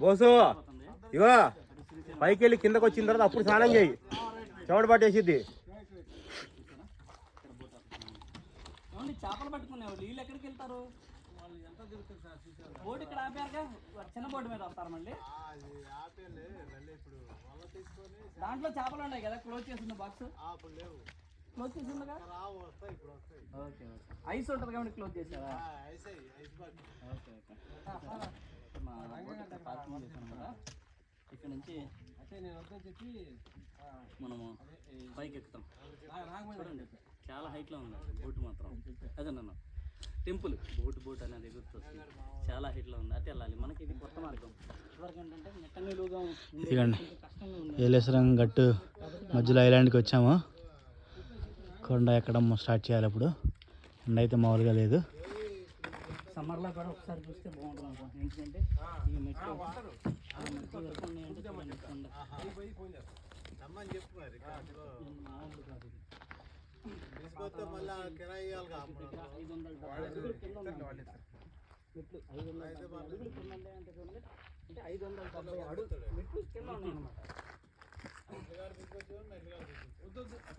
బోసు ఇగో పైకి వెళ్ళి కిందకు వచ్చిన తర్వాత అప్పుడు స్నానం చేయి, చెమట పట్టేసిద్ది. చేపలు పట్టుకునేవాళ్ళు వీళ్ళు ఎక్కడికి వెళ్తారు? బోట్ ఇక్కడ ఆపారుగా, చిన్న బోటు మీద వస్తారు మళ్ళీ. దాంట్లో చేపలు ఉన్నాయి కదా, క్లోజ్ చేసింది బాక్స్, క్లోజ్ చేసిందిగా. ఓకే ఓకే, ఐస్ ఉంటుంది కాబట్టి క్లోజ్ చేసారా? Okay okay. మా పార్కింగ్ చేశాను కదా, ఇక్కడ నుంచి మనము బైక్ ఎక్కుతాం. చూడండి చాలా హైట్లో ఉంది బోట్ మాత్రం. అదే నన్ను టెంపుల్ బోట్ అనేది గుర్తొస్తుంది, చాలా హైట్లో ఉంది. అటే వెళ్ళాలి, మనకి ఇది కొత్త మార్గం. ఇదివరకు ఏంటంటే నెట్ట నిలువుగా కష్టంగా ఉంది. ఏలేశ్వరం గట్టు మధ్యలో ఐలాండ్కి వచ్చాము. కొండ ఎక్కడం స్టార్ట్ చేయాలి అప్పుడు. ఎండ అయితే మామూలుగా లేదు. సమ్మర్లో కూడా ఒకసారి చూస్తే బాగుంటుంది అనుకో. ఎందుకంటే ఈ మెట్లు వరకు ఉన్నాయంటే చూడండి కొండ. మెట్లు 570 అంటే చూడండి, అంటే 570 అడుగు మెట్లు కింద ఉన్నాయన్నమాట.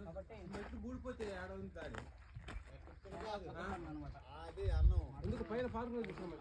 కాబట్టి మెట్లు కూడిపోతే అందుకు పైన పార్కులు చూసాం.